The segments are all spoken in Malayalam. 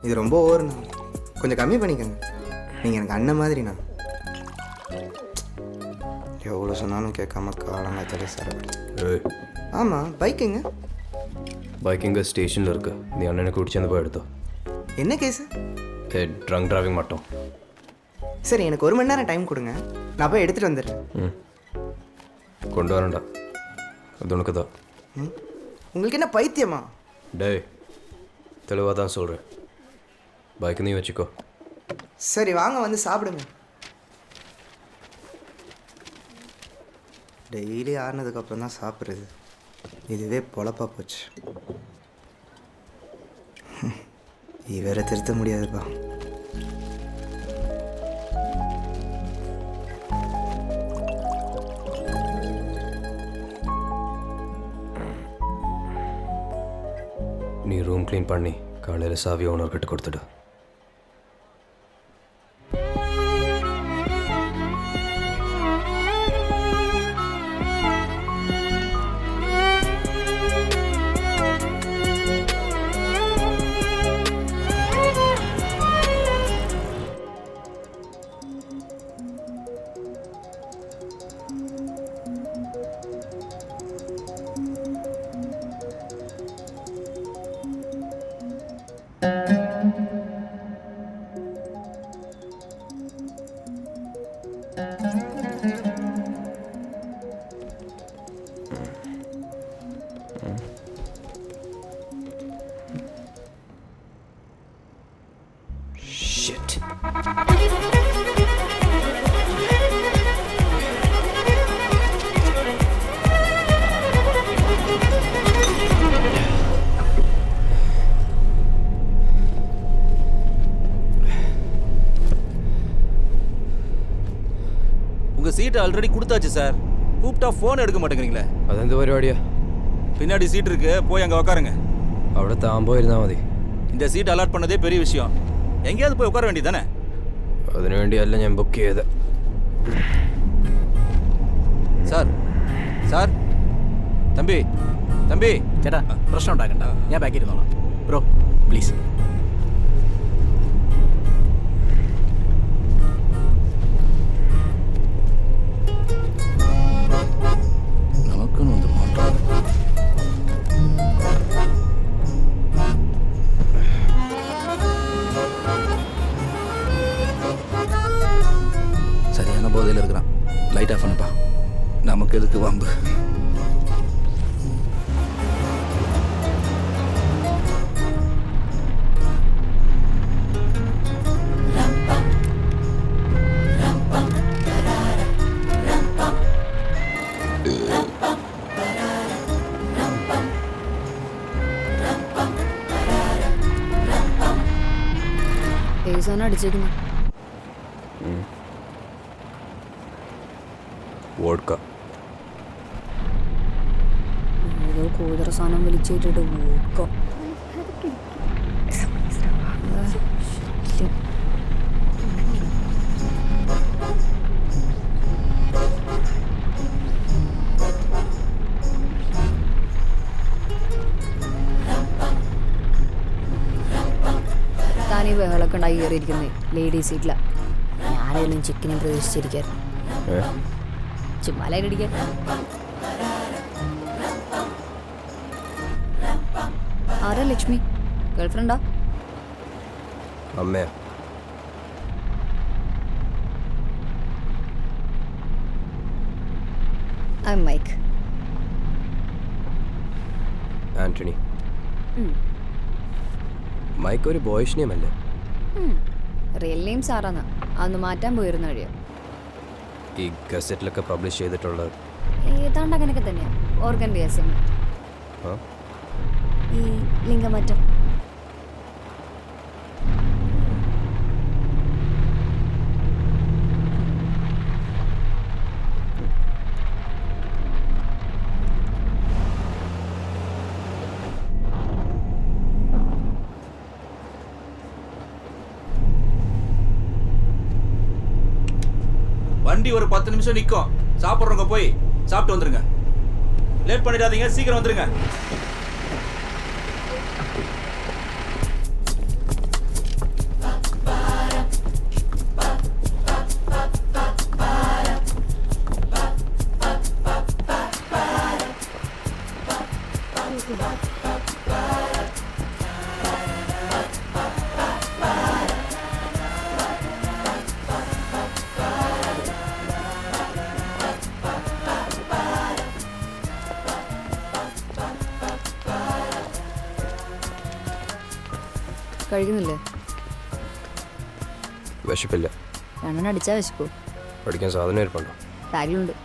இது ரொம்ப ஓவர்ண்ணா, கொஞ்சம் கம்மி பண்ணிக்கோங்க. நீங்கள் எனக்கு அண்ணன் மாதிரிண்ணா. எவ்வளோ சொன்னாலும் கேட்காம காலங்காத்தாலே சார். ஆமாம், பைக்குங்க. பைக் இங்கே ஸ்டேஷனில் இருக்கு. நீ அண்ணனை குடிச்சு போய் எடுத்தோ. என்ன கேஸு? ட்ரங்க் டிரைவிங் மட்டும். சரி, எனக்கு 1 மணி நேரம் டைம் கொடுங்க, நான் போய் எடுத்துகிட்டு வந்துடுறேன். கொண்டு வரேன்டா, அது உனக்கு தான். உங்களுக்கு என்ன பைத்தியமா? டேய், தெளிவாக தான் சொல்கிறேன். பைக் நீ வச்சுக்கோ. சரி வாங்க, வந்து சாப்பிடுங்க. டெய்லி ஆறுனதுக்கப்புறம் தான் சாப்பிட்றது, இதுவே பொழப்பா போச்சு. இவரை திருத்த முடியாதுப்பா. நீ ரூம் க்ளீன் பண்ணி காலையில் சாவி ஓனர்கிட்ட கொடுத்துடு. Shit. உங்க சீட் ஆல்ரெடி கொடுத்தாச்சு சார். கூப்பிட்டா ஃபோன் எடுக்க மாட்டேங்கிறீங்களே. அது எந்த പരിപാടിയാ? பின்னாடி சீட் இருக்கு, போய் அங்கே உட்காருங்க. അവിടെ താമ്പോ ഇരുന്നാൽ മതി. இந்த சீட் அலாட் பண்ணதே பெரிய விஷயம். எங்கேயாவது போய் உட்கார வேண்டியதானே? അതിനു വേണ്ടിയല്ല ഞാൻ ബുക്ക് ചെയ്തത്. സാർ സാർ തമ്പി തമ്പി ചേട്ടാ പ്രശ്നം ഉണ്ടാക്കണ്ട, ഞാൻ ബാക്കി ഇരുന്നോളാം. Bro please. நமக்குன்னு வந்து மாட்டோம். சரியான போதையில் இருக்கிறான். லைட் ஆஃப் பண்ணுப்பா, நமக்கு எதுக்கு வம்பு. അടിച്ചേക്കുന്നു വോഡ്ക ഏതോ കൂതറ സാധനം വലിച്ചിട്ടിട്ട് വോഡ്ക. താനീ ബഹളൊക്കെ ഉണ്ടാക്കി കയറിയിരിക്കുന്നേ ലേഡീസ് സീറ്റില. ഞാനായാലും ചിക്കനെ പ്രതീക്ഷിച്ചിരിക്കാൻ ചുമ്മാലടിക്കാൻ. ആരാ ലക്ഷ്മി? ഗേൾഫ്രണ്ടാ? അമ്മയാ. I am Mike. Antony. Mike ഒരു ബോയ്ഷ് നെയിം അല്ലേ? റിയൽ നെയിം സാറാന്നാ. അതൊന്ന് മാറ്റാൻ പോയിരുന്ന വഴിയോ? ഈ ഗസറ്റിലൊക്കെ പബ്ലിഷ് ചെയ്തിട്ടുള്ളത് ഏതാണ്ട് അങ്ങനെയൊക്കെ തന്നെയാണ്. ഓർഗൻ റിയാസിംഗ്, ഈ ലിംഗമാറ്റം. வண்டி ஒரு 10 நிமிஷம் நிற்கும். சாப்பிட்றவங்க போய் சாப்பிட்டு வந்துருங்க. லேட் பண்ணிடாதீங்க, சீக்கிரம் வந்துருங்க. കഴിക്കുന്നില്ലേ? വിശപ്പില്ല. രണ്ടെണ്ണം അടിച്ചാ വിശക്കൂ. പഠിക്കാൻ സാധനം ഇരിപ്പുണ്ടോ? ബാഗിലുണ്ട്.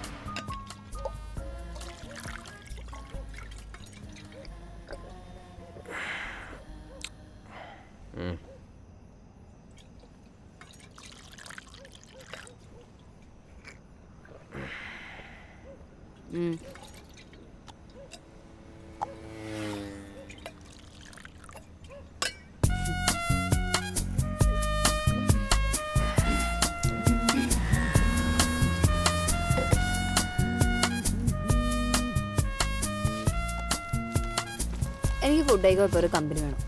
എനിക്ക് ഫുഡ് കഴിക്കാൻ ഇപ്പോൾ ഒരു കമ്പനി വേണം.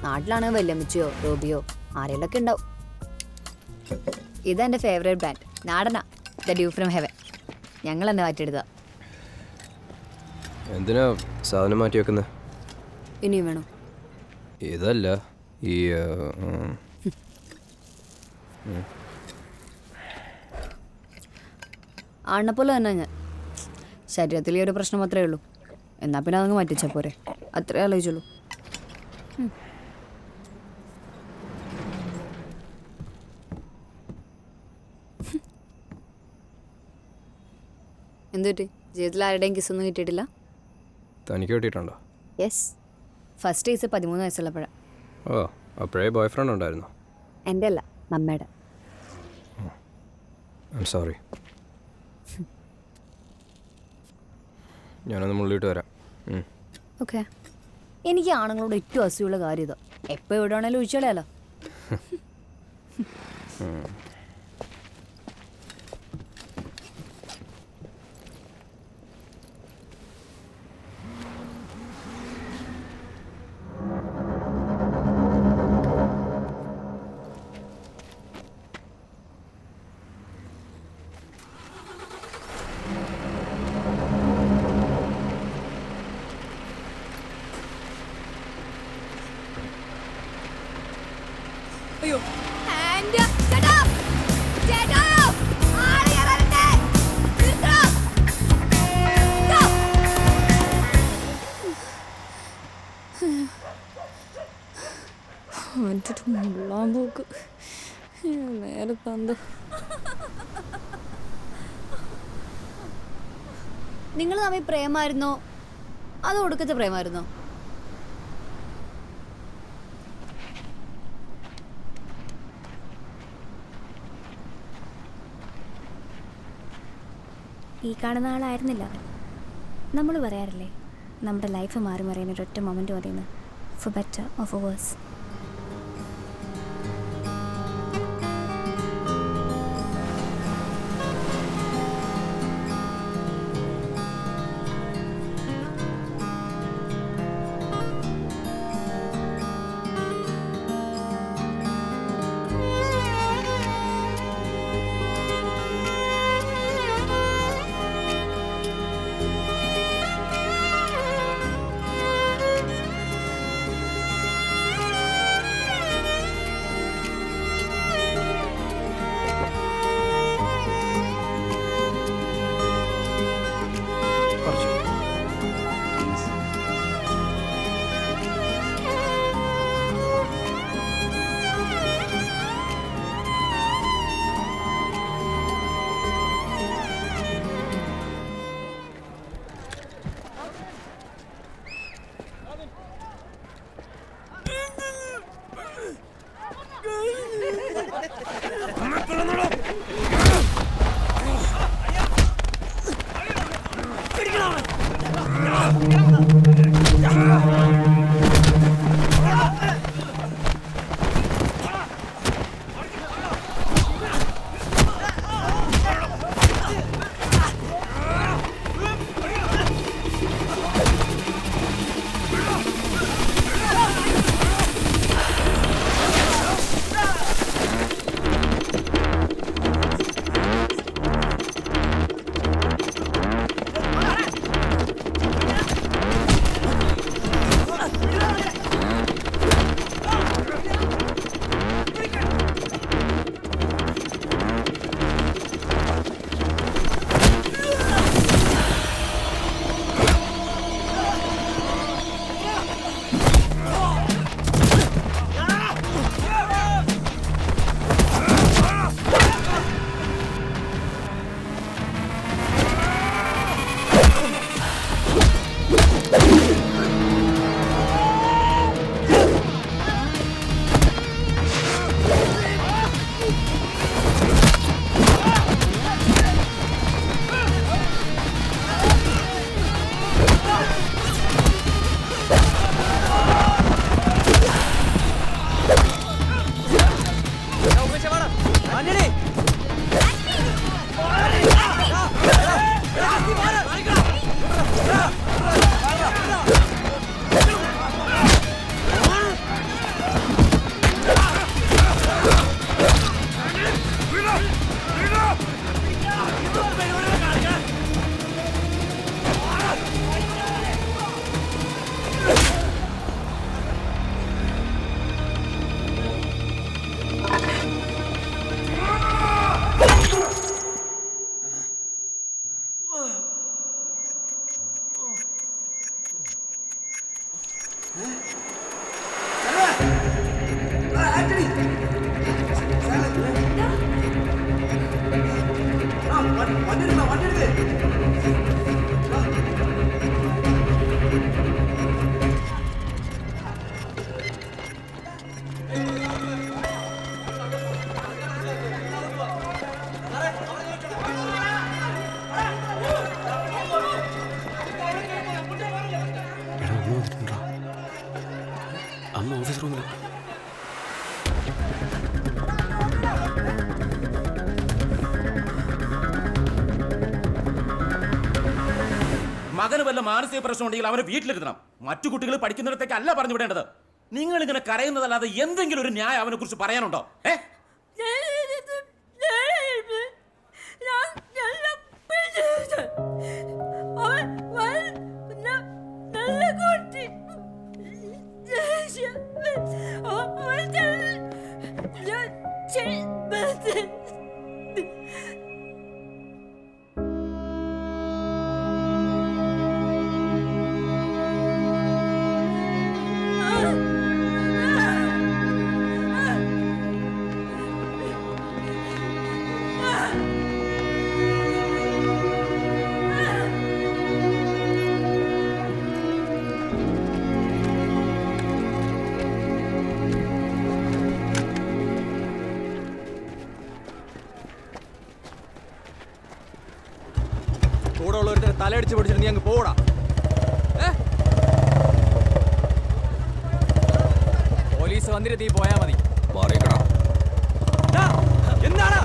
നാട്ടിലാണെങ്കിൽ വല്യമ്മച്ചിയോ റോബിയോ ആരെങ്കിലൊക്കെ ഉണ്ടാവും. ഇതെൻ്റെ ഫേവറേറ്റ് ബ്രാൻഡ്. നാടനാ, ദ ഡ്യൂ ഫ്രം ഹെവൻ. ഞങ്ങൾ എന്നെ മാറ്റിയെടുക്കുക. എന്തിനാ സാധനം മാറ്റി വെക്കുന്നത്? ഇനിയും വേണോ? ഇതല്ല, ഈ ആണെപ്പോലെ തന്നെ ഞാൻ. ശരീരത്തിൽ ഈ ഒരു പ്രശ്നം മാത്രമേ ഉള്ളൂ. എന്നാൽ പിന്നെ അതങ്ങ് മാറ്റിച്ചാൽ പോരെ, അത്രേ ആലോചിച്ചുള്ളൂ. എന്തുപറ്റി? ജീവിതത്തിൽ ആരുടെയും കിസ്സൊന്നും കിട്ടിയിട്ടില്ല? തനിക്ക് കിട്ടിയിട്ടുണ്ടോ? Yes, first case 13 വയസ്സുള്ളപ്പോഴാണ്. ഓ, അപ്പോഴേ ബോയ് ഫ്രണ്ട് ഉണ്ടായിരുന്നോ? എൻ്റെ അല്ല, നമ്മയുടെ. I am sorry. ഞാനൊന്ന് മുള്ളിയിട്ട് വരാം. ഓക്കെ. എനിക്ക് ആണുങ്ങളോട് ഏറ്റവും അസൂയുള്ള കാര്യം ഇതാ. എപ്പോൾ എവിടെ വേണേലും ഒഴിച്ചോളയാലോ. അയ്യോ, നിങ്ങൾ തമ്മിൽ പ്രേമായിരുന്നോ അതോ ഒടുക്കത്തെ പ്രേമായിരുന്നോ? ഈ കാണുന്ന ആളായിരുന്നില്ല അവൻ. നമ്മൾ പറയാറില്ലേ, നമ്മുടെ ലൈഫ് മാറി മറിയാൻ ഒരൊറ്റ മൊമെൻ്റ് മതിയെന്ന്. For better or for worse. അമ്മ ഓഫീസ് റൂമിൽ. മകന് വല്ല മാനസിക പ്രശ്നം ഉണ്ടെങ്കിൽ അവനെ വീട്ടിലിരുത്തണം. മറ്റു കുട്ടികൾ പഠിക്കുന്നിടത്തേക്ക് അല്ല പറഞ്ഞു വിടേണ്ടത്. നിങ്ങൾ ഇങ്ങനെ കരയുന്നതല്ലാതെ എന്തെങ്കിലും ഒരു ന്യായം അവനെ കുറിച്ച് പറയാനുണ്ടോ? കൂടെ ഉള്ളവരുടെ തലയടിച്ച് പിടിച്ചിട്ട് നീ അങ്ങ് പോടാ. പോലീസ് വന്നിട്ട് നീ പോയാ മതി. മാറിക്കണം. എന്താണ്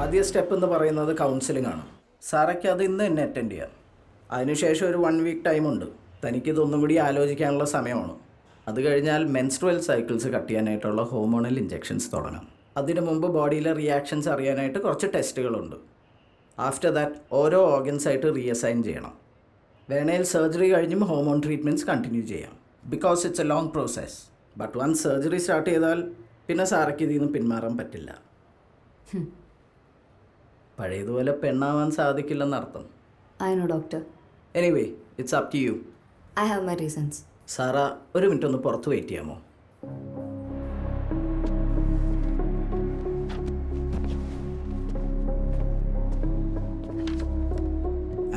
ആദ്യ സ്റ്റെപ്പ് എന്ന് പറയുന്നത് കൗൺസിലിംഗ് ആണ്. സാറയ്ക്ക് അത് ഇന്ന് തന്നെ അറ്റൻഡ് ചെയ്യാം. അതിനുശേഷം ഒരു 1 വീക്ക് ടൈമുണ്ട്. തനിക്കിതൊന്നും കൂടി ആലോചിക്കാനുള്ള സമയമാണ്. അത് കഴിഞ്ഞാൽ മെൻസ്ട്രുവൽ സൈക്കിൾസ് കട്ട് ചെയ്യാനായിട്ടുള്ള ഹോർമോണൽ ഇഞ്ചെക്ഷൻസ് തുടങ്ങാം. അതിനു മുമ്പ് ബോഡിയിലെ റിയാക്ഷൻസ് അറിയാനായിട്ട് കുറച്ച് ടെസ്റ്റുകളുണ്ട്. ആഫ്റ്റർ ദാറ്റ് ഓരോ ഓർഗൻസായിട്ട് റീഅസൈൻ ചെയ്യണം. വേണേൽ സർജറി കഴിഞ്ഞും ഹോർമോൺ ട്രീറ്റ്മെൻറ്റ്സ് കണ്ടിന്യൂ ചെയ്യാം. Because it's a long process. But once surgery start ചെയ്താൽ പിന്നെ സാറയ്ക്ക് ഇതിൽ നിന്ന് പിന്മാറാൻ പറ്റില്ല. പഴയതുപോലെ പെണ്ണാവാൻ സാധിക്കില്ലെന്നർത്ഥം. I know doctor. Anyway it's up to you. I have my reasons. Sara ഒരു മിനിറ്റ് ഒന്ന് പുറത്ത് വെയിറ്റ് ചെയ്യാമോ?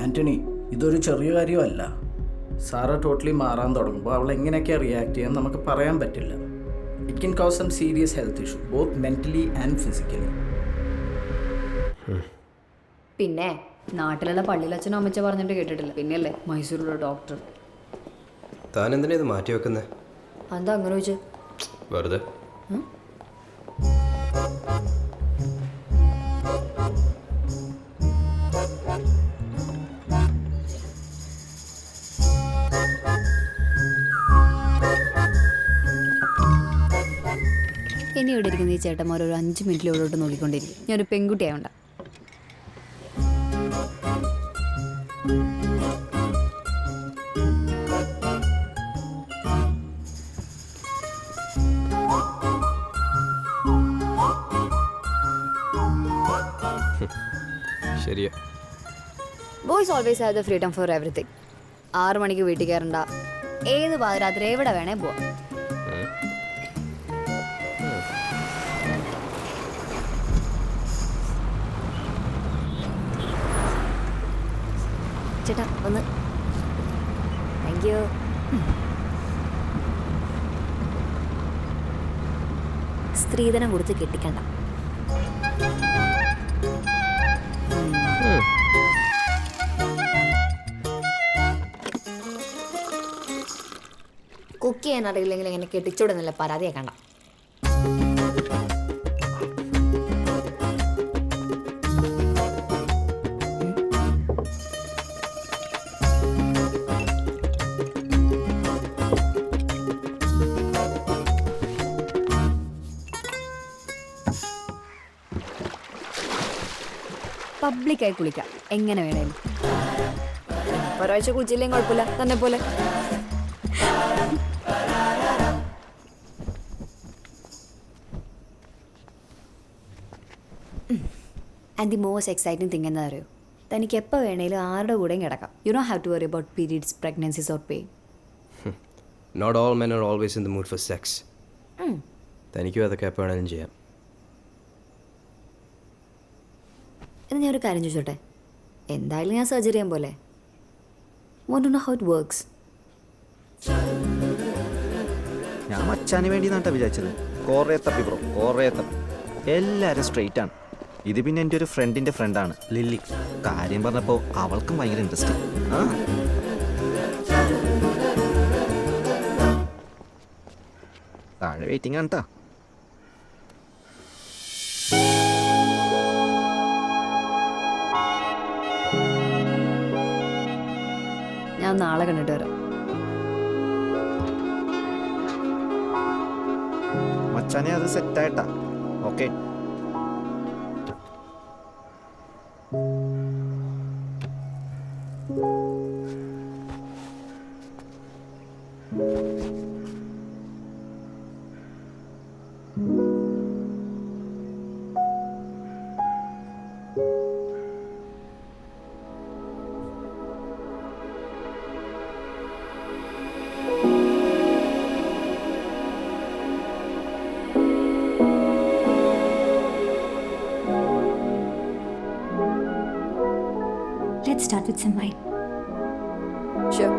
ആൻ്റണി, ഇതൊരു ചെറിയ കാര്യമല്ല. സാറ ടോട്ടലി മാറാൻ തുടങ്ങുമ്പോൾ അവൾ എങ്ങനെയൊക്കെയാണ് റിയാക്ട് ചെയ്യാൻ നമുക്ക് പറയാൻ പറ്റില്ല. It can cause some serious health issue both mentally and physically. പിന്നെ നാട്ടിലുള്ള പള്ളിയിലച്ഛനും അമ്മച്ച പറഞ്ഞിട്ട് കേട്ടിട്ടില്ല. പിന്നെയല്ലേ മൈസൂരിലുള്ള ഡോക്ടർ. താൻ എന്തിനാ ഇത് മാറ്റി വെക്കുന്നത്? എന്താ അങ്ങനെ ചോദിച്ചു? വെറുതെ. ഇനി ഇവിടെ ഇരിക്കുന്ന ഈ ചേട്ടന്മാർ ഒരു 5 മിനിറ്റിൽ ഇവിടോട്ട് നോക്കിക്കൊണ്ടിരിക്കും. ഞാനൊരു പെൺകുട്ടിയായോണ്ട. ശരിയാ. Boys always have the freedom for everything. 6 മണിക്ക് വീട്ടിൽ കയറണ്ട, ഏത് പാതിരാത്രി എവിടെ വേണേ പോവാം. ചേട്ടാ ഒന്ന്. Thank you. സ്ത്രീധനം കൊടുത്ത് കെട്ടിക്കണ്ട. കുക്ക് ചെയ്യാൻ അറിയില്ലെങ്കിൽ ഇങ്ങനെ കെട്ടിച്ചോടുന്നില്ല പരാതിയാക്കണ്ട. പബ്ലിക്കായി കുളിക്കാം, എങ്ങനെ വേണേലും. ഒരാഴ്ച കുളിച്ചില്ലെങ്കിൽ കുഴപ്പമില്ല, തന്നെ പോലെ. And the most exciting thing എന്താ അറിയോ, തനിക്ക് എപ്പോൾ വേണേലും ആരുടെ കൂടെയും കിടക്കാം. You don't have to worry about periods, pregnancies or pain. Not all men are always in the mood for sex. തനിക്കും അതൊക്കെ എപ്പോൾ വേണമെങ്കിലും ചെയ്യാം. എന്ന് ഞാൻ ഒരു കാര്യം ചോദിച്ചോട്ടെ, എന്തായാലും ഞാൻ സർജറി ചെയ്യാൻ പോലെ. Want to know how it works. ഞാൻ മച്ചാന് വേണ്ടി നാട്ടാ വിചാരിച്ചത്. കുറേ തപ്പി ബ്രോ, കുറേ തപ്പി. എല്ലാവരും സ്ട്രെയിറ്റ് ആണ്. ഇത് പിന്നെ എൻ്റെ ഒരു ഫ്രണ്ടിൻ്റെ ഫ്രണ്ടാണ് ലില്ലി. കാര്യം പറഞ്ഞപ്പോൾ അവൾക്കും ഭയങ്കര ഇൻട്രസ്റ്റ്. ആ താഴെ വെയിറ്റിംഗ് ആണ് കേട്ടോ. ഞാൻ നാളെ കണ്ടിട്ട് വരാം. മച്ചാനെ അത് സെറ്റായിട്ടാ. Okay. Let's start with some wine. Sure.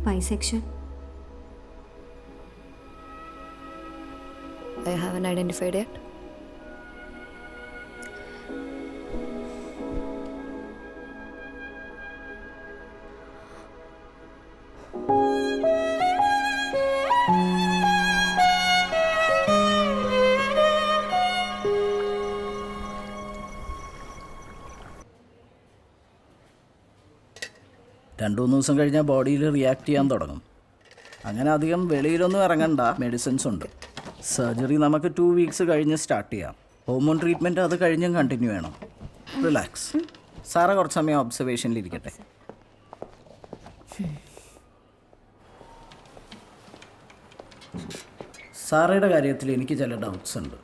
Bisexual? I haven't identified yet. 2-3 ദിവസം കഴിഞ്ഞാൽ ബോഡിയിൽ റിയാക്ട് ചെയ്യാൻ തുടങ്ങും. അങ്ങനെ അധികം വെളിയിലൊന്നും ഇറങ്ങണ്ട, മെഡിസിൻസ് ഉണ്ട്. സർജറി നമുക്ക് 2 വീക്സ് കഴിഞ്ഞ് സ്റ്റാർട്ട് ചെയ്യാം. ഹോർമോൺ ട്രീറ്റ്മെൻറ്റ് അത് കഴിഞ്ഞും കണ്ടിന്യൂ ചെയ്യണം. റിലാക്സ്. സാറ കുറച്ച് സമയം ഒബ്സർവേഷനിലിരിക്കട്ടെ. സാറയുടെ കാര്യത്തിൽ എനിക്ക് ചില ഡൗട്ട്സ് ഉണ്ട്.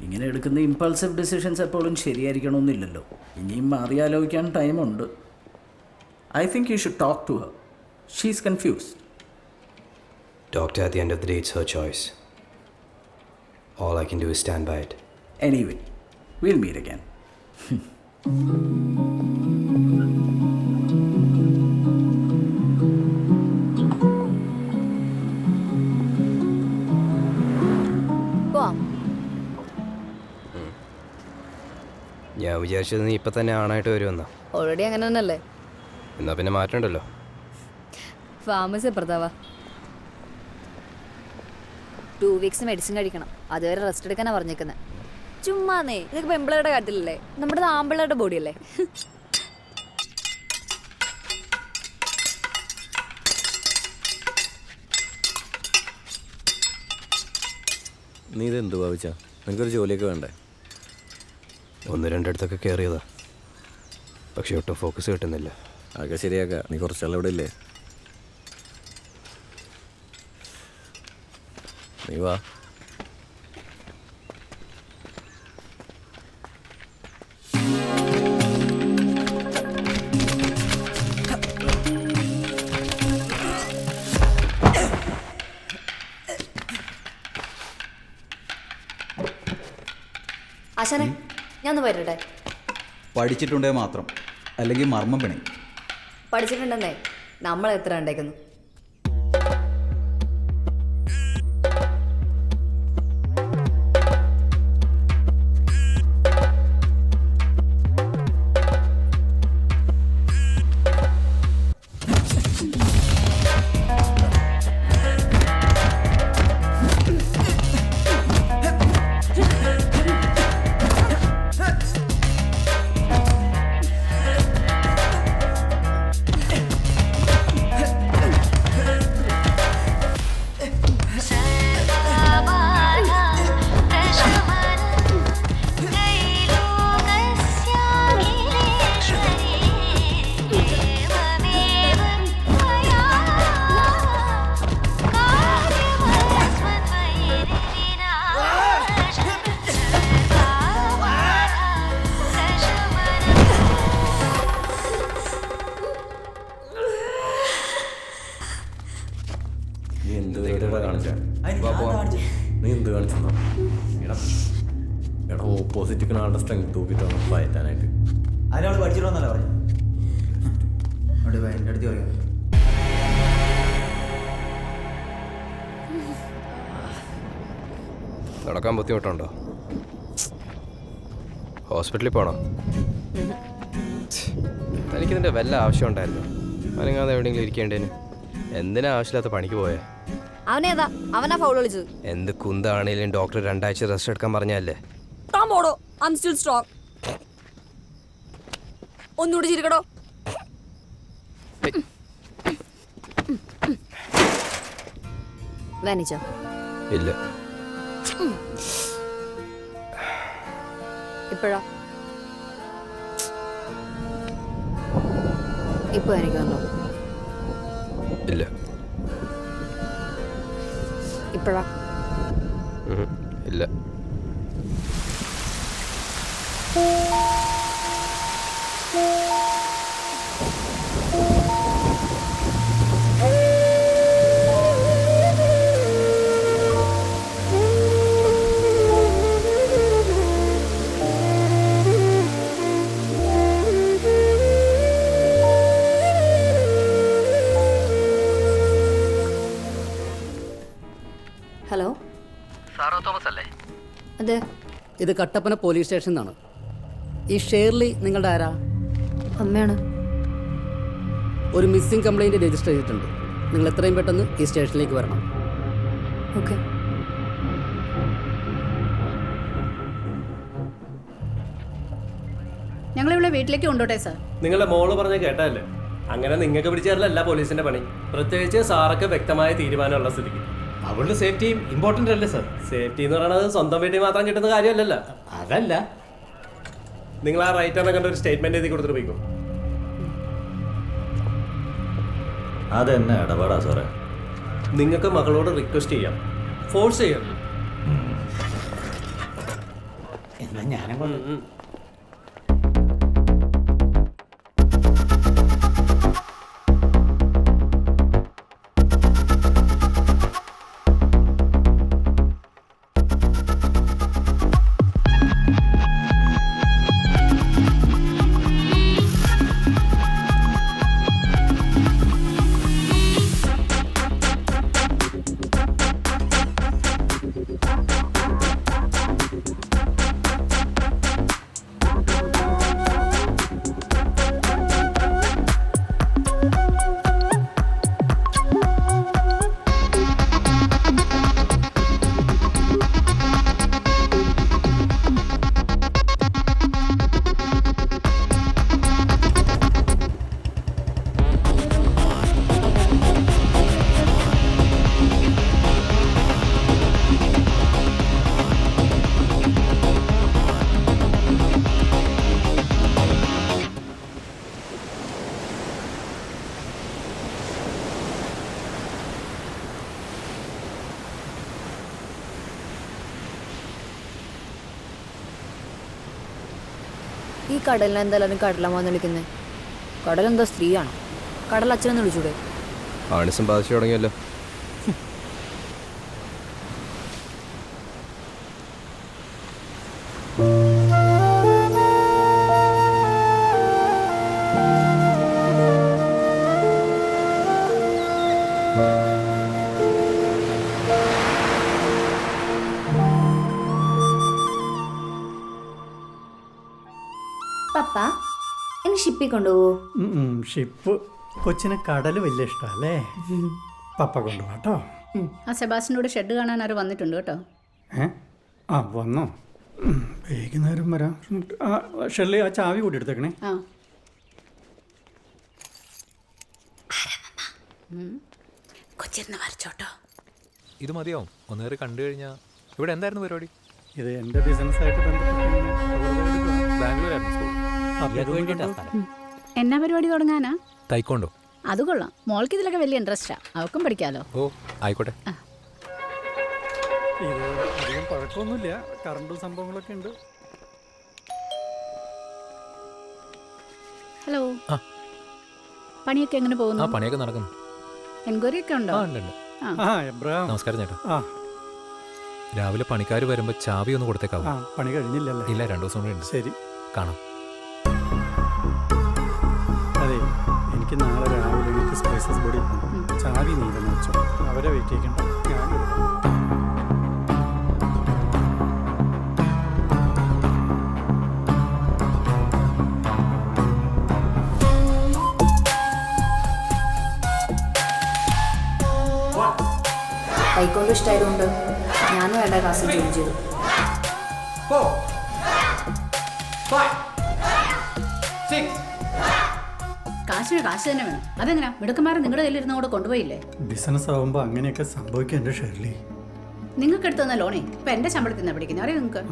ഇങ്ങനെ എടുക്കുന്ന ഇമ്പൾസീവ് ഡിസിഷൻസ് എപ്പോഴും ശരിയായിരിക്കണമെന്നില്ലല്ലോ. ഇനിയും മാറി ആലോചിക്കാൻ ടൈമുണ്ട്. I think you should talk to her. She's confused. Doctor, at the end of the day, it's her choice. All I can do is stand by it. Anyway, we'll meet again. പോവാം. ഞാൻ വിചാരിച്ചത് നീ ഇപ്പം തന്നെ ആണായിട്ട് വരുമെന്നാ. ഓൾറെഡി അങ്ങനെ തന്നെയല്ലേ. എന്നാൽ പിന്നെ മാറ്റണ്ടല്ലോ. ഫാർമസി എപ്പുറത്താവാ. 2 വീക്സ് മെഡിസിൻ കഴിക്കണം. അതുവരെ റെസ്റ്റ് എടുക്കാനാണ് പറഞ്ഞേക്കുന്നത്. ചുമ്മാന്നേ, ഇതൊക്കെ പെമ്പിളയുടെ കാര്യത്തിലല്ലേ, നമ്മുടെ ആമ്പിളയുടെ ബോഡിയല്ലേ. നീ ഇത് എന്ത് ഭാവിച്ചാ? നിനക്കൊരു ജോലിയൊക്കെ വേണ്ടേ? 1-2 ഇടത്തൊക്കെ കയറിയതാ, പക്ഷെ ഒട്ടും ഫോക്കസ് കിട്ടുന്നില്ല. അതൊക്കെ ശരിയാക്കാം. നീ കുറച്ചാൾ ഇവിടെ ഇല്ലേ? നീ വാ. ആശാനെ, ഞാൻ ഒന്ന് വരട്ടെ. പഠിച്ചിട്ടുണ്ടേ മാത്രം, അല്ലെങ്കിൽ മർമ്മം പിണി. പഠിച്ചിട്ടുണ്ടെന്നേ നമ്മൾ എത്ര ഉണ്ടേക്കുന്നു. നീ എന്ത് കാണിച്ചെന്നാ? എടാ ഓപ്പോസിറ്റ് ആളുടെ സ്ട്രെങ്ത് തൂക്കിയിട്ടാണ് പയറ്റാനായിട്ട്. അതിനോട് പഠിച്ചിട്ടോന്നല്ല പറഞ്ഞു. എൻ്റെ അടുത്ത് പറയാം. നടക്കാൻ ബുദ്ധിമുട്ടുണ്ടോ? ഹോസ്പിറ്റലിൽ പോകണം. തനിക്കിതിൻ്റെ വല്ല ആവശ്യം ഉണ്ടായിരുന്നു? അനങ്ങാതെ എവിടെയെങ്കിലും ഇരിക്കേണ്ടേന്. എന്തിനാ ആവശ്യമില്ലാത്ത പണിക്ക് പോയേ? അവനേതാ? അവനാ ഫൗൾ വിളിച്ചത്. എന്ത് കുന്താണേലും ഡോക്ടർ 2 ആഴ്ച റെസ്റ്റ് എടുക്കാൻ പറഞ്ഞല്ലേ. ഒന്നുകൂടി ചിരിക്കടോ. വേനിച്ചോ? ഇല്ല. ഇപ്പോഴോ? ഇപ്പൊ എനിക്ക് വന്നോ? ഇല്ല. ഇപ്പോഴോ? ഇല്ല. ഹലോ, സാറോ തോമസ് അല്ലേ? അതെ. ഇത് കട്ടപ്പന പോലീസ് സ്റ്റേഷൻ എന്നാണ്. ഈ ഷേർലി നിങ്ങളുടെ ആരാ? അമ്മയാണ്. ഒരു മിസ്സിംഗ് കംപ്ലൈൻറ്റ് രജിസ്റ്റർ ചെയ്തിട്ടുണ്ട്. നിങ്ങൾ എത്രയും പെട്ടെന്ന് ഈ സ്റ്റേഷനിലേക്ക് വരണം. ഓക്കെ. ഞങ്ങളിവിടെ വീട്ടിലേക്ക് കൊണ്ടോട്ടെ സാർ? നിങ്ങളുടെ മോള് പറഞ്ഞ കേട്ടല്ലേ? അങ്ങനെ നിങ്ങൾക്ക് പിടിച്ചാലല്ല പോലീസിന്റെ പണി, പ്രത്യേകിച്ച് സാറൊക്കെ വ്യക്തമായ തീരുമാനമുള്ള സ്ഥിതിക്ക്. അവളുടെ സേഫ്റ്റിയും ഇമ്പോർട്ടൻ്റ് അല്ലേ സാർ? സേഫ്റ്റി എന്ന് പറയുന്നത് സ്വന്തം വീട്ടിൽ മാത്രം കിട്ടുന്ന കാര്യമല്ലല്ലോ. അതല്ല, നിങ്ങൾ ആ റൈറ്ററിനെ കണ്ട ഒരു സ്റ്റേറ്റ്മെന്റ് എഴുതി കൊടുത്തിട്ട് പോയിക്കോ. അതെന്നെ ഇടപാടാ സാറേ. നിങ്ങൾക്ക് മകളോട് റിക്വസ്റ്റ് ചെയ്യാം, ഫോഴ്സ് ചെയ്യണം. എന്നാ ഞാനും ഈ കടലിനെ എന്തായാലും കടലമാന്ന് വിളിക്കുന്നത്? കടലെന്താ സ്ത്രീയാണോ? കടൽ അച്ഛനെന്ന് വിളിച്ചൂടെ? ആണിസം ബാധിച്ചു തുടങ്ങിയല്ലോ. പപ്പ ഇനി ഷിപ്പിൽ കൊണ്ടുപോകോ? ഷിപ്പ് കൊച്ചിന് കടൽ വലിയ ഇഷ്ടമല്ലേ? പപ്പ കൊണ്ടുപോട്ടോ. ആ സെബാസ്റ്റിനോട് ഷെഡ് കാണാൻ ആരും വന്നിട്ടുണ്ട് കേട്ടോ. ആ വന്നോ? വൈകുന്നേരം വരാം. ആ ഷെള്ളി, ആ ചാവി കൂടി എടുത്തേക്കണേ. ആ കൊച്ചിരുന്ന് വരച്ചോട്ടോ. ഇത് മതിയാവും, ഒന്നേറെ കണ്ടു കഴിഞ്ഞാൽ. ഇവിടെ എന്തായിരുന്നു പരിപാടി? ഇത് എൻ്റെ ബിസിനസ്സായിട്ട് എന്നാ പരിപാടി തുടങ്ങാനാ? തൈക്കോണ്ടോ? അത് കൊള്ളാം, മോൾക്ക് ഇതിലൊക്കെ വലിയ ഇൻട്രസ്റ്റാ. അവൾക്കും പഠിക്കാലോ. ഓ ആയിക്കോട്ടെ. ഇത് അധികം പഴക്കമൊന്നുമില്ല, കറണ്ടും സംഭവങ്ങളൊക്കെ ഉണ്ട്. ഹലോ, പണിയൊക്കെ എങ്ങനെ പോകുന്നു? പണിയൊക്കെ നടക്കുന്നു. എൻക്വയറി ഒക്കെ ഉണ്ടോ? നമസ്കാരം ചേട്ടാ. രാവിലെ പണിക്കാർ വരുമ്പോൾ ചാവി ഒന്ന് കൊടുത്തേക്കാവും. പണി കഴിഞ്ഞില്ലല്ലേ? ഇല്ല, 2 ദിവസം കൂടെ ഉണ്ട്. ശരി, കാണാം. അതെ, എനിക്ക് നാളെ രാവിലെ എനിക്ക് സ്പൈസസ് ബോഡി ചാവി നീണ്ടെന്ന് വെച്ചോ. അവരെ വെയിറ്റ് ചെയ്യണ്ട, ഞാൻ കൈക്കൊണ്ട് ഇഷ്ടമായതുകൊണ്ട് ഞാനും വേണ്ട ക്ലാസ്സിൽ ജോയിൻ ചെയ്തു. കാശിന് കാശ് തന്നെ വേണം. അതെങ്ങനെയാ? മിടുക്കന്മാരെ നിങ്ങളുടെ കയ്യിലിരുന്ന് കൂടെ കൊണ്ടുപോയില്ലേ? ബിസിനസ് ആവുമ്പോൾ അങ്ങനെയൊക്കെ സംഭവിക്കും എൻ്റെ ഷെർലി. നിങ്ങൾക്ക് എടുത്തു തന്ന ലോണേ ഇപ്പൊ എന്റെ ശമ്പളത്തിൽ നിന്നാ പിടിക്കുന്നത്. അറിയാം നിങ്ങൾക്ക്?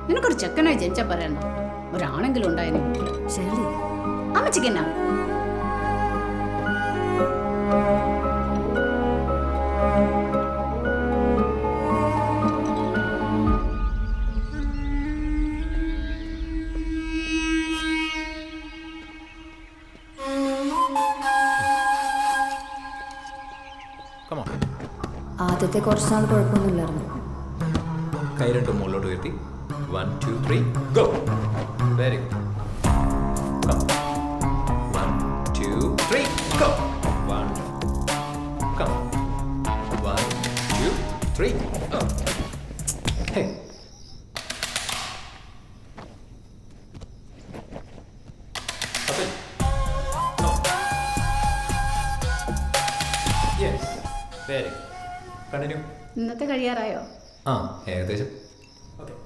നിനക്കൊരു ചെക്കനായി ജനിച്ചാ പറയണ്ട, ഒരാണെങ്കിലും ഉണ്ടായനെ. ഷെർലി, അമ്മച്ചിക്ക് എന്നാ? ആദ്യത്തെ കുറച്ച് നാൾ കുഴപ്പമൊന്നുമില്ലായിരുന്നു. കൈ രണ്ടും മുകളിലോട്ട് ഉയർത്തി 1 2 3 go. Very good. 1 2 3 go. 1 come 1 2 3 go. Hey, yes, very good. Continue. ഇന്നത്തെ കഴിയാറായോ? ഏകദേശം.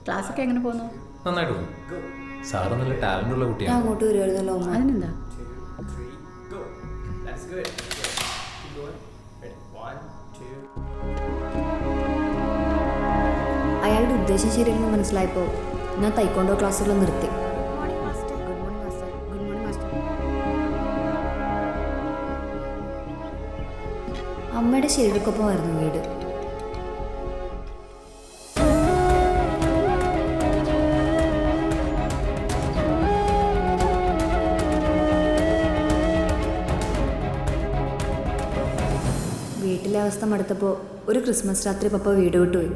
ക്ലാസ് ഒക്കെ എങ്ങനെ പോകുന്നു? നന്നായിട്ട് പോകും. സാറ് നല്ല ടാലന്റ് ഉള്ള ഞാൻ കുട്ടിയാണ്. അങ്ങോട്ട് വരുമായിരുന്നല്ലോ. അതിനെന്താ? good. Keep going. Ready? 1, 2. അയാളുടെ ഉദ്ദേശം ശരിയെന്ന് മനസ്സിലായപ്പോൾ ഞാൻ തൈക്കോണ്ടോ ക്ലാസ്സുകൾ നിർത്തി. അമ്മയുടെ ശരീരക്കൊപ്പമായിരുന്നു വീട്. വീട്ടിലെ അവസ്ഥ മടുത്തപ്പോൾ ഒരു ക്രിസ്മസ് രാത്രി പപ്പ വീട് വിട്ടുപോയി.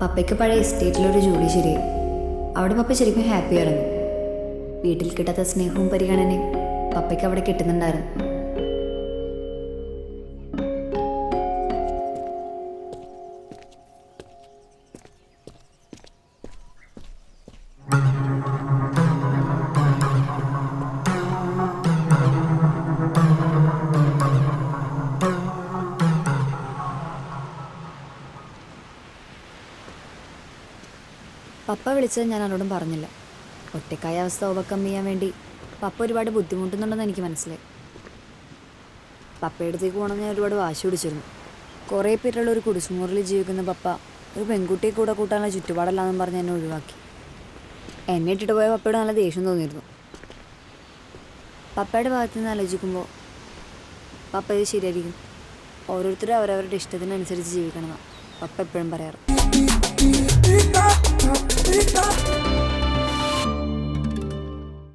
പപ്പയ്ക്ക് പഴയ എസ്റ്റേറ്റിലൊരു ജോലി ശരിയായി. അവിടെ പപ്പ ശരിക്കും ഹാപ്പി ആയിരുന്നു. വീട്ടിൽ കിട്ടാത്ത സ്നേഹവും പരിഗണനയും പപ്പയ്ക്ക് അവിടെ കിട്ടുന്നുണ്ടായിരുന്നു. പപ്പ വിളിച്ചത് ഞാൻ ആരോടും പറഞ്ഞില്ല. ഒറ്റക്കായ അവസ്ഥ ഓവർകം ചെയ്യാൻ വേണ്ടി പപ്പ ഒരുപാട് ബുദ്ധിമുട്ടുന്നുണ്ടെന്ന് എനിക്ക് മനസ്സിലായി. പപ്പയുടെ അടുത്തേക്ക് പോകണമെന്ന് ഞാൻ ഒരുപാട് വാശി പിടിച്ചിരുന്നു. കുറേ പേരുള്ള ഒരു കുടിസുമുറിൽ ജീവിക്കുന്ന പപ്പ ഒരു പെൺകുട്ടിയെ കൂടെ കൂട്ടാനുള്ള ചുറ്റുപാടല്ലാന്നും പറഞ്ഞ് എന്നെ ഒഴിവാക്കി. എന്നെ ഇട്ടിട്ട് പോയ പപ്പയോട് നല്ല ദേഷ്യം തോന്നിയിരുന്നു. പപ്പയുടെ ഭാഗത്തു നിന്ന് ആലോചിക്കുമ്പോൾ പപ്പ ഇത് ശരിയായിരിക്കും, ഓരോരുത്തരും അവരവരുടെ ഇഷ്ടത്തിനനുസരിച്ച് ജീവിക്കണമെന്നാണ് പപ്പ എപ്പോഴും പറയാറ്.